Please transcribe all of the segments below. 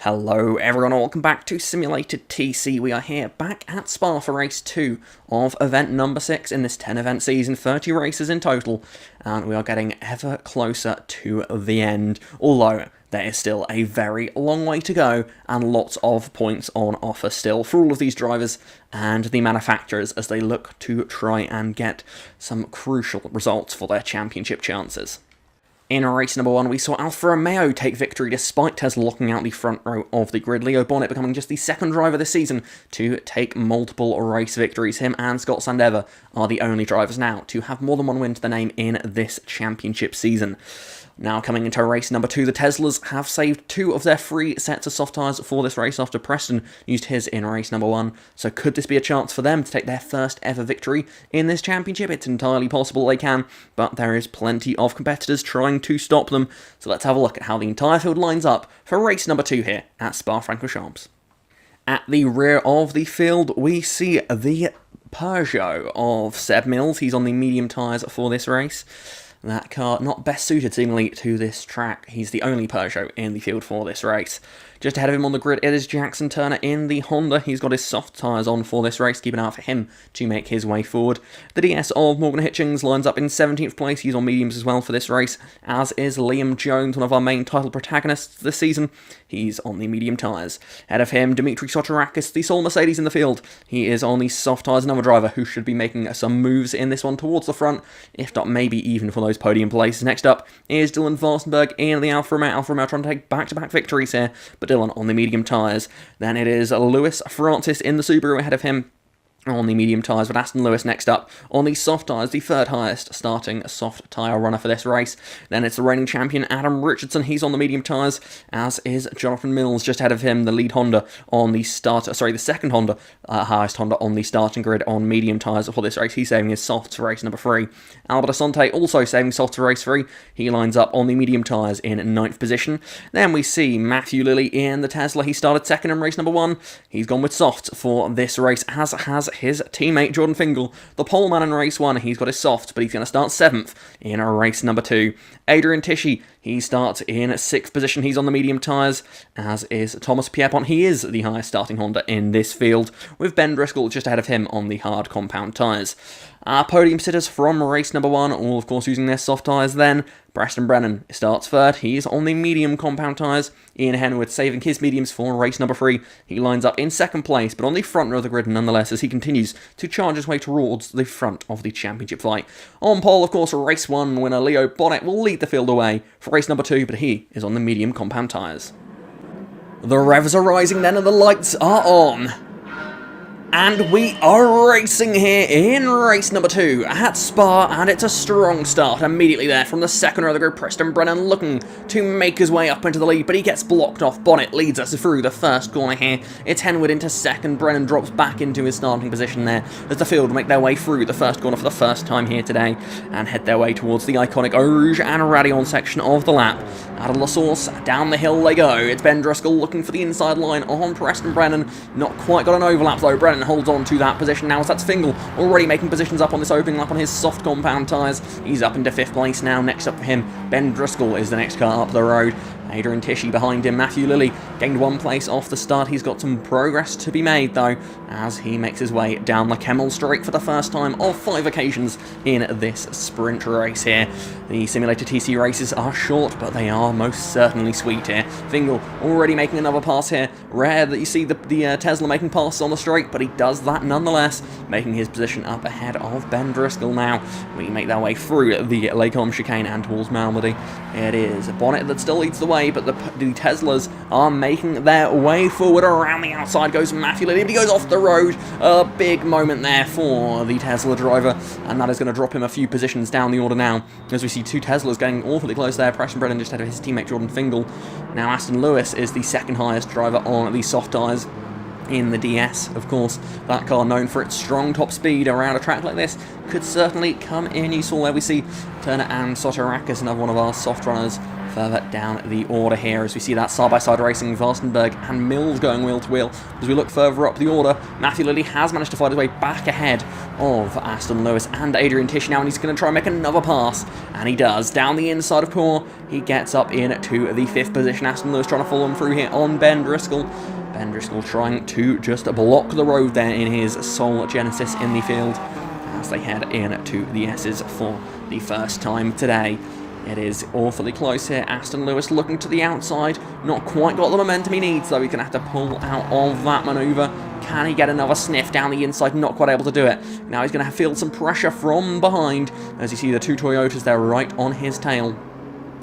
Hello everyone and welcome back to Simulated TC. We are here back at Spa for race 2 of event number 6 in this 10 event season, 30 races in total, and we are getting ever closer to the end, although there is still a very long way to go and lots of points on offer still for all of these drivers and the manufacturers as they look to try and get some crucial results for their championship chances. In race number 1, we saw Alfa Romeo take victory despite Tesla locking out the front row of the grid. Leo Bonnet becoming just the second driver this season to take multiple race victories. Him and Scott Sandever are the only drivers now to have more than one win to their name in this championship season. Now coming into race number 2, the Teslas have saved 2 of their 3 sets of soft tyres for this race after Preston used his in race number 1. So could this be a chance for them to take their first ever victory in this championship? It's entirely possible they can, but there is plenty of competitors trying to stop them. So let's have a look at how the entire field lines up for race number 2 here at Spa-Francorchamps. At the rear of the field, we see the Peugeot of Seb Mills. He's on the medium tyres for this race. That car not best suited seemingly to this track. He's the only Peugeot in the field for this race. Just ahead of him on the grid, it is Jackson Turner in the Honda. He's got his soft tyres on for this race, keep an eye out for him to make his way forward. The DS of Morgan Hitchings lines up in 17th place. He's on mediums as well for this race, as is Liam Jones, one of our main title protagonists this season. He's on the medium tyres. Ahead of him, Dimitri Sotirakis, the sole Mercedes in the field. He is on the soft tyres, another driver who should be making some moves in this one towards the front, if not maybe even for those podium places. Next up is Dylan Varsenberg in the Alfa Romeo. Alfa Romeo trying to take back-to-back victories here, but Dylan on the medium tyres. Then it is Lewis Francis in the Subaru ahead of him on the medium tyres, but Aston Lewis next up on the soft tyres, the third highest starting soft tyre runner for this race. Then it's the reigning champion Adam Richardson, he's on the medium tyres, as is Jonathan Mills just ahead of him, the lead Honda on the the second Honda, highest Honda on the starting grid on medium tyres for this race. He's saving his softs for race number 3. Albert Asante also saving softs for race 3. He lines up on the medium tyres in 9th position. Then we see Matthew Lilley in the Tesla. He started second in race number 1. He's gone with softs for this race, as has his teammate Jordan Fingal, the pole man in race 1. He's got his soft, but he's going to start 7th in race number 2. Adrian Tishy, he starts in 6th position. He's on the medium tyres, as is Thomas Pierpont. He is the highest starting Honda in this field, with Ben Driscoll just ahead of him on the hard compound tyres. Our podium sitters from race number 1, all of course using their soft tyres then. Preston Brennan starts 3rd, he's on the medium compound tyres. Ian Henwood saving his mediums for race number 3. He lines up in 2nd place, but on the front row of the grid nonetheless as he continues to charge his way towards the front of the championship fight. On pole, of course, race 1 winner Leo Bonnet will lead the field away for race number 2, but he is on the medium compound tyres. The revs are rising then and the lights are on. And we are racing here in race number 2 at Spa, and it's a strong start immediately there from the second row of the grid. Preston Brennan looking to make his way up into the lead, but he gets blocked off. Bonnet leads us through the first corner here. It's Henwood into second. Brennan drops back into his starting position there as the field make their way through the first corner for the first time here today and head their way towards the iconic Eau Rouge and Radion section of the lap. Out of La Source, down the hill they go. It's Ben Driscoll looking for the inside line on Preston Brennan. Not quite got an overlap though. Brennan holds on to that position now as that's Fingal already making positions up on this opening lap on his soft compound tyres. He's up into 5th place now. Next up for him, Ben Driscoll is the next car up the road. Adrian Tishy behind him. Matthew Lilley gained 1 place off the start. He's got some progress to be made though as he makes his way down the Kemmel Straight for the first time of 5 occasions in this sprint race here. The Simulated TC races are short, but they are most certainly sweet here. Fingal already making another pass here. Rare that you see the Tesla making passes on the straight, but he does that nonetheless, making his position up ahead of Ben Driscoll now. We make our way through the Lake Holm chicane and towards Malmedy. It is Bonnet that still leads the way, but the Teslas are making their way forward. Around the outside goes Matthew Lilley, but he goes off the road. A big moment there for the Tesla driver, and that is going to drop him a few positions down the order now, as we see 2 Teslas getting awfully close there. Preston Brennan just ahead of his teammate Jordan Fingal. Now Aston Lewis is the second highest driver on the soft tyres in the DS, of course. That car, known for its strong top speed around a track like this, could certainly come in useful. There we see Turner and Sotirakis, another one of our soft runners, further down the order here as we see that side-by-side racing, Varstenberg and Mills going wheel to wheel. As we look further up the order, Matthew Lilley has managed to fight his way back ahead of Aston Lewis and Adrian Tisci now, and he's going to try and make another pass, and he does. Down the inside of Poor, he gets up into the 5th position. Aston Lewis trying to follow him through here on Ben Driscoll. Ben Driscoll trying to just block the road there in his sole Genesis in the field as they head into the S's for the first time today. It is awfully close here. Aston Lewis looking to the outside. Not quite got the momentum he needs, though. He's going to have to pull out of that manoeuvre. Can he get another sniff down the inside? Not quite able to do it. Now he's going to feel some pressure from behind as you see the two Toyotas there right on his tail.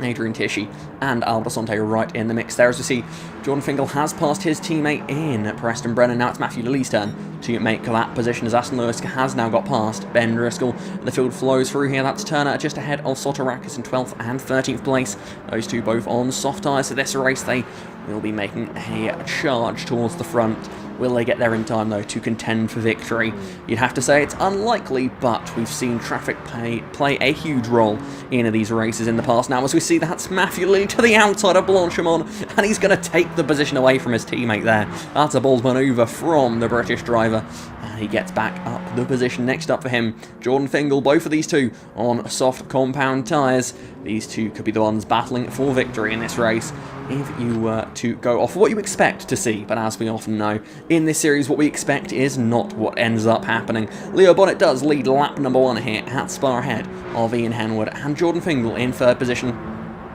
Adrian Tisci and Albert Asante right in the mix there. As we see, Jordan Fingal has passed his teammate in Preston Brennan. Now it's Matthew Lilly's turn to make that position as Aston Lewis has now got past Ben Driscoll. The field flows through here. That's Turner just ahead of Sotorakis in 12th and 13th place. Those two both on soft tyres. So this race they will be making a charge towards the front. Will they get there in time, though, to contend for victory? You'd have to say it's unlikely, but we've seen traffic play a huge role in these races in the past. Now, as we see, that's Matthew Lilly to the outside of Blanchimont, and he's going to take the position away from his teammate there. That's a bold manoeuvre from the British driver, and he gets back up the position. Next up for him, Jordan Fingal, both of these two on soft compound tyres. These two could be the ones battling for victory in this race if you were to go off what you expect to see. But as we often know, in this series, what we expect is not what ends up happening. Leo Bonnet does lead lap number 1 here at Spa ahead of Ian Henwood and Jordan Fingal in 3rd position.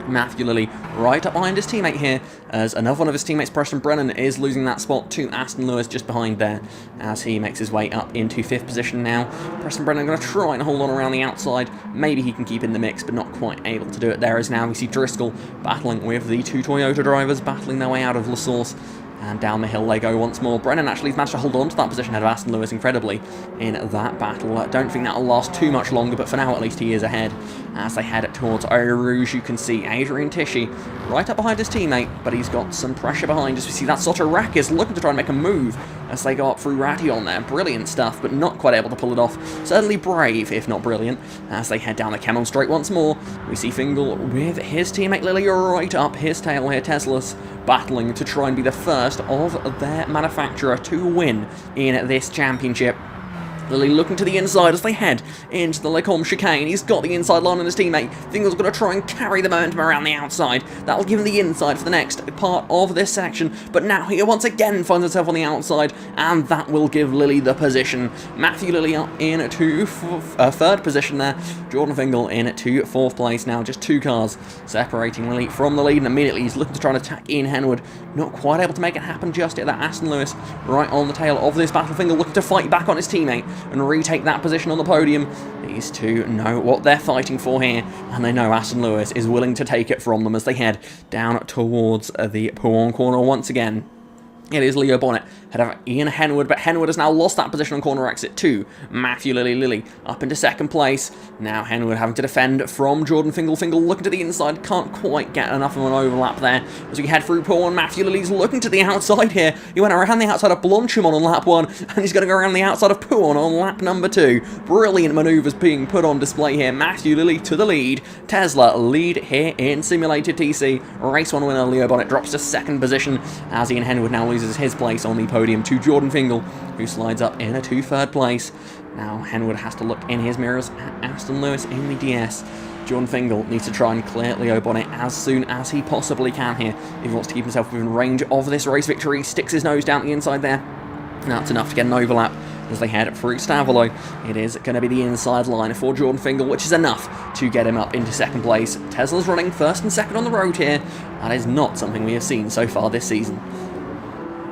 Matthew Lilly right up behind his teammate here as another one of his teammates, Preston Brennan, is losing that spot to Aston Lewis just behind there as he makes his way up into 5th position now. Preston Brennan going to try and hold on around the outside. Maybe he can keep in the mix, but not quite able to do it there as now we see Driscoll battling with the two Toyota drivers, battling their way out of La Source. And down the hill they go once more. Brennan actually managed to hold on to that position ahead of Aston Lewis incredibly in that battle. I don't think that will last too much longer, but for now at least he is ahead. As they head towards Eau Rouge, you can see Adrian Tisci right up behind his teammate, but he's got some pressure behind us. We see that Sotorakis looking to try and make a move as they go up through Rattillon there. Brilliant stuff, but not quite able to pull it off. Certainly brave, if not brilliant. As they head down the Canon Straight once more, we see Fingal with his teammate Lilly right up his tail here. Tesla's battling to try and be the first of their manufacturer to win in this championship. Lilly looking to the inside as they head into the Lecombe chicane. He's got the inside line on his teammate. Fingal's going to try and carry the momentum around the outside. That'll give him the inside for the next part of this section. But now he once again finds himself on the outside, and that will give Lilly the position. Matthew Lilly up into 3rd position there. Jordan Fingal in to 4th place now. Just 2 cars separating Lilly from the lead, and immediately he's looking to try and attack Ian Henwood. Not quite able to make it happen just yet. That Aston Lewis right on the tail of this battle. Fingal looking to fight back on his teammate and retake that position on the podium. These two know what they're fighting for here, and they know Aston Lewis is willing to take it from them as they head down towards the Pouan corner once again. It is Leo Bonnet ahead of Ian Henwood, but Henwood has now lost that position on corner exit to Matthew Lilly. Lilly up into 2nd place. Now Henwood having to defend from Jordan Fingal. Fingal looking to the inside, can't quite get enough of an overlap there. As we head through Pouan, Matthew Lilly's looking to the outside here. He went around the outside of Blanchimont on lap 1, and he's going to go around the outside of Pouan on lap number 2. Brilliant manoeuvres being put on display here. Matthew Lilly to the lead. Tesla lead here in Simulated TC. Race 1 winner Leo Bonnet drops to 2nd position as Ian Henwood now loses his place on the podium to Jordan Fingal, who slides up in to 3rd place. Now Henwood has to look in his mirrors at Aston Lewis in the DS. Jordan Fingal needs to try and clear Leo Bonnet as soon as he possibly can here if he wants to keep himself within range of this race victory. Sticks his nose down the inside there. That's enough to get an overlap as they head through Stavelot. It is going to be the inside line for Jordan Fingal, which is enough to get him up into 2nd place. Tesla's running 1st and 2nd on the road here. That is not something we have seen so far this season.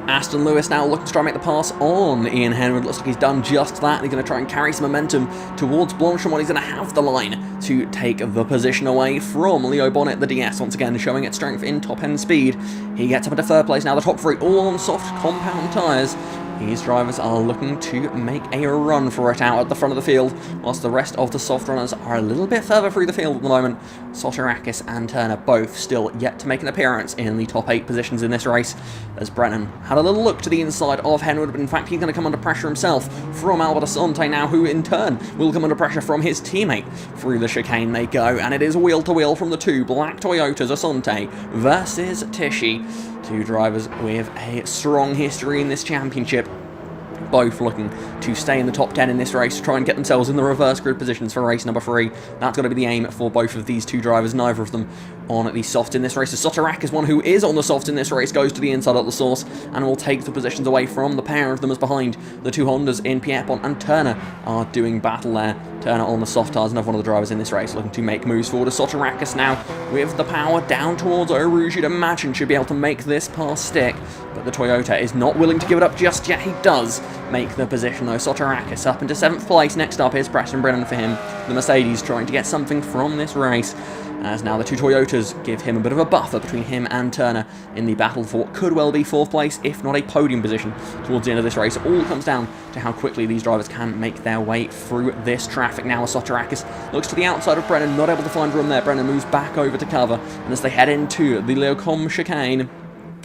Aston Lewis now looking to try and make the pass on Ian Henwood. Looks like he's done just that. He's going to try and carry some momentum towards Blanchimont. He's going to have the line to take the position away from Leo Bonnet, the DS, once again showing its strength in top-end speed. He gets up into 3rd place now. The top 3 all on soft compound tyres. These drivers are looking to make a run for it out at the front of the field, whilst the rest of the soft runners are a little bit further through the field at the moment. Sotorakis and Turner both still yet to make an appearance in the top 8 positions in this race, as Brennan had a little look to the inside of Henwood, but in fact he's going to come under pressure himself from Albert Asante now, who in turn will come under pressure from his teammate. Through the chicane they go, and it is wheel to wheel from the 2 black Toyotas, Asante versus Tisci. 2 drivers with a strong history in this championship. both looking to stay in the top 10 in this race, to try and get themselves in the reverse grid positions for race number 3. That's got to be the aim for both of these two drivers, neither of them on the softs in this race. So Sotorak is one who is on the softs in this race, goes to the inside of the source and will take the positions away from the pair of them, as behind the two Hondas in Pierpont and Turner are doing battle there. Turner on the soft tires, another one of the drivers in this race looking to make moves forward. Sotorakis now with the power down towards Eau Rouge, you'd imagine should be able to make this pass stick, but the Toyota is not willing to give it up just yet. He does make the position though. Sotorakis up into 7th place. Next up is Preston Brennan for him. The Mercedes trying to get something from this race, as now the two Toyotas give him a bit of a buffer between him and Turner in the battle for what could well be 4th place, if not a podium position towards the end of this race. It all comes down to how quickly these drivers can make their way through this traffic. Now Sotorakis looks to the outside of Brennan, not able to find room there. Brennan moves back over to cover, and as they head into the Leocom chicane,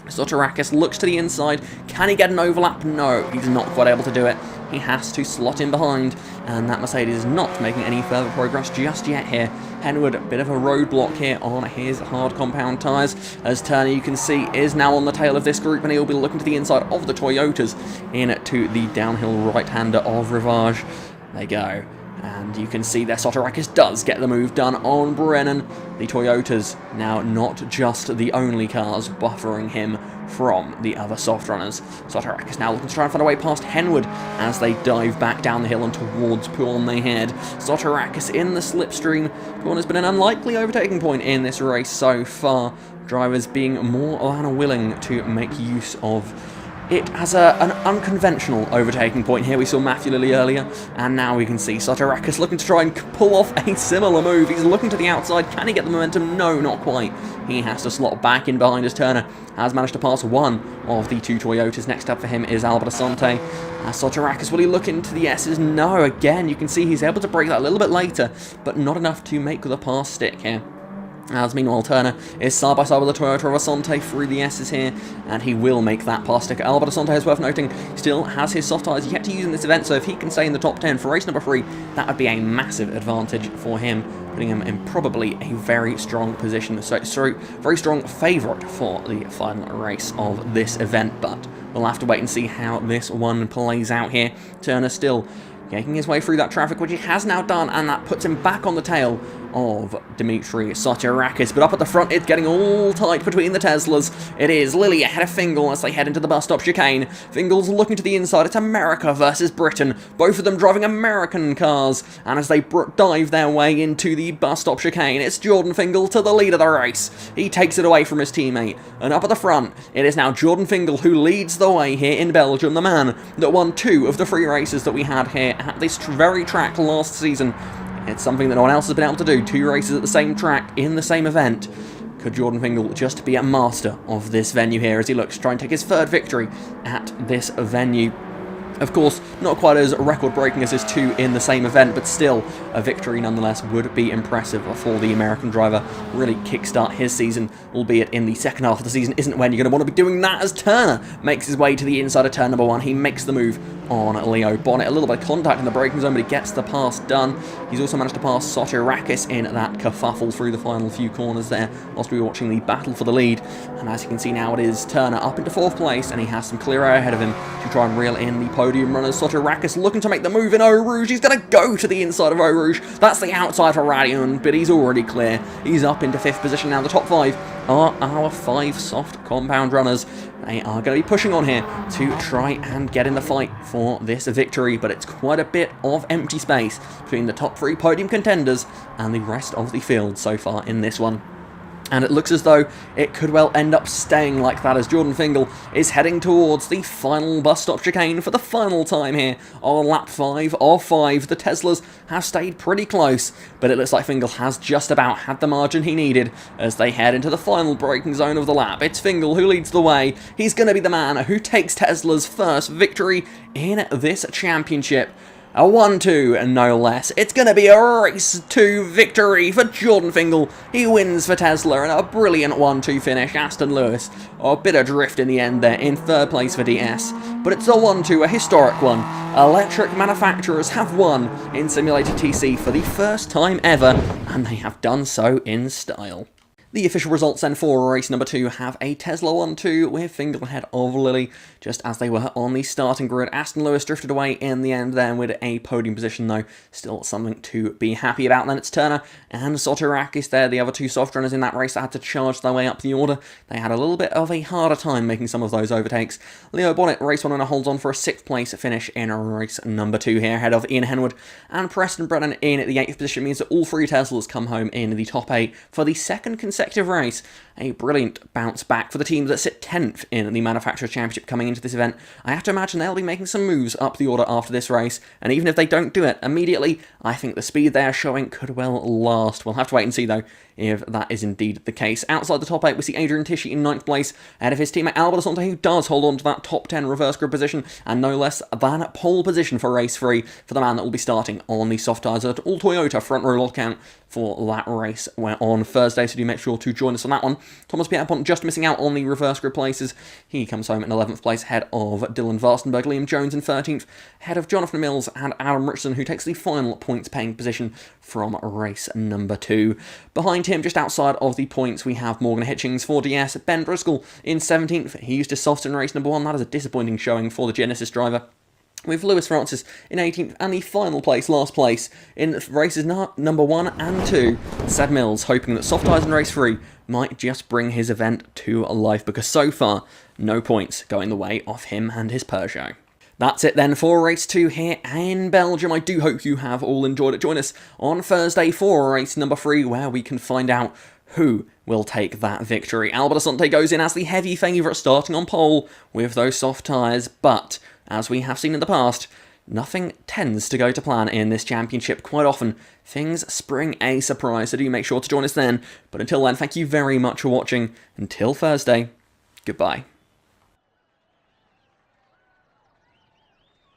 Sotorakis looks to the inside. Can he get an overlap? No, he's not quite able to do it. He has to slot in behind, and that Mercedes is not making any further progress just yet here. Henwood, a bit of a roadblock here on his hard compound tyres, as Turner, you can see, is now on the tail of this group, and he'll be looking to the inside of the Toyotas into the downhill right-hander of Rivage. They go. And you can see there Sotorakis does get the move done on Brennan. The Toyotas now not just the only cars buffering him from the other soft runners. Sotorakis now looking to try and find a way past Henwood as they dive back down the hill and towards Pouin they head. Sotorakis in the slipstream. Pouin has been an unlikely overtaking point in this race so far. Drivers being more than willing to make use of it as an unconventional overtaking point. Here we saw Matthew Lilley earlier, and now we can see Sotorakis looking to try and pull off a similar move. He's looking to the outside. Can he get the momentum? No, not quite. He has to slot back in behind as Turner has managed to pass one of the two Toyotas. Next up for him is Albert Asante. Sotorakis, will he look into the S's? No, again, you can see he's able to break that a little bit later, but not enough to make the pass stick here. As meanwhile, Turner is side by side with the Toyota of Asante through the S's here, and he will make that pass stick. Albert Asante, is worth noting, still has his soft tyres yet to use in this event, so if he can stay in the top 10 for race number 3, that would be a massive advantage for him, putting him in probably a very strong position, so very strong favourite for the final race of this event, but we'll have to wait and see how this one plays out here. Turner still making his way through that traffic, which he has now done, and that puts him back on the tail of Dimitri Sotirakis. But up at the front, it's getting all tight between the Teslas. It is Lilley ahead of Fingal as they head into the bus stop chicane. Fingal's looking to the inside. It's America versus Britain. Both of them driving American cars. And as they dive their way into the bus stop chicane, it's Jordan Fingal to the lead of the race. He takes it away from his teammate. And up at the front, it is now Jordan Fingal who leads the way here in Belgium. The man that won 2 of the 3 races that we had here at this very track last season. It's something that no one else has been able to do. 2 races at the same track in the same event. Could Jordan Fingal just be a master of this venue here as he looks to try and take his 3rd victory at this venue? Of course, not quite as record-breaking as his 2 in the same event, but still a victory nonetheless would be impressive for the American driver. Really kickstart his season, albeit in the second half of the season isn't when you're going to want to be doing that, as Turner makes his way to the inside of turn number 1. He makes the move on Leo Bonnet. A little bit of contact in the braking zone, but he gets the pass done. He's also managed to pass Sotirakis in that kerfuffle through the final few corners there, whilst we were watching the battle for the lead. And as you can see now, it is Turner up into 4th place, and he has some clear air ahead of him to try and reel in the podium runners. Sotirakis looking to make the move in Eau Rouge. He's going to go to the inside of Eau Rouge. That's the outside for Radion, but he's already clear. He's up into 5th position now. The top 5 are our 5 soft compound runners. They are going to be pushing on here to try and get in the fight for this victory, but it's quite a bit of empty space between the top 3 podium contenders and the rest of the field so far in this one. And it looks as though it could well end up staying like that as Jordan Fingal is heading towards the final bus stop chicane for the final time here on lap 5 of 5. The Teslas have stayed pretty close, but it looks like Fingal has just about had the margin he needed as they head into the final braking zone of the lap. It's Fingal who leads the way. He's going to be the man who takes Tesla's first victory in this championship. A 1-2 and no less. It's going to be a race 2 victory for Jordan Fingal. He wins for Tesla in a brilliant 1-2 finish. Aston Lewis, a bit of drift in the end there in 3rd place for DS. But it's a 1-2, a historic one. Electric manufacturers have won in Simulated TC for the first time ever, and they have done so in style. The official results then for race number 2 have a Tesla 1-2 with Fingal ahead of Lilly, just as they were on the starting grid. Aston Lewis drifted away in the end then with a podium position though, still something to be happy about. Then it's Turner and Sotirakis there, the other two soft runners in that race that had to charge their way up the order. They had a little bit of a harder time making some of those overtakes. Leo Bonnet, race 1 winner, holds on for a 6th place finish in race number 2 here, ahead of Ian Henwood and Preston Brennan in at the 8th position. Means that all three Teslas come home in the top 8 for the second consecutive race. A brilliant bounce back for the teams that sit 10th in the Manufacturers' Championship coming into this event. I have to imagine they'll be making some moves up the order after this race, and even if they don't do it immediately, I think the speed they are showing could well last. We'll have to wait and see though if that is indeed the case. Outside the top 8 we see Adrian Tishy in 9th place, ahead of his teammate Albert Asante, who does hold on to that top 10 reverse grid position, and no less than pole position for race 3 for the man that will be starting on the soft tyres at All Toyota front row lot count for that race on Thursday, so do make sure to join us on that one. Thomas Pierpont just missing out on the reverse grid places. He comes home in 11th place, ahead of Dylan Varstenberg. Liam Jones in 13th, ahead of Jonathan Mills and Adam Richardson, who takes the final points-paying position from race number 2. Behind him, just outside of the points, we have Morgan Hitchings for DS. Ben Driscoll in 17th. He used his softs in race number 1. That is a disappointing showing for the Genesis driver. With Lewis Francis in 18th and the final place, last place, in races number 1 and 2, Sad Mills hoping that soft tyres in race 3 might just bring his event to life, because so far, no points going the way of him and his Peugeot. That's it then for race 2 here in Belgium. I do hope you have all enjoyed it. Join us on Thursday for race number 3, where we can find out who will take that victory. Albert Asante goes in as the heavy favourite, starting on pole with those soft tyres, but as we have seen in the past, nothing tends to go to plan in this championship. Quite often, things spring a surprise, so do make sure to join us then. But until then, thank you very much for watching. Until Thursday, goodbye.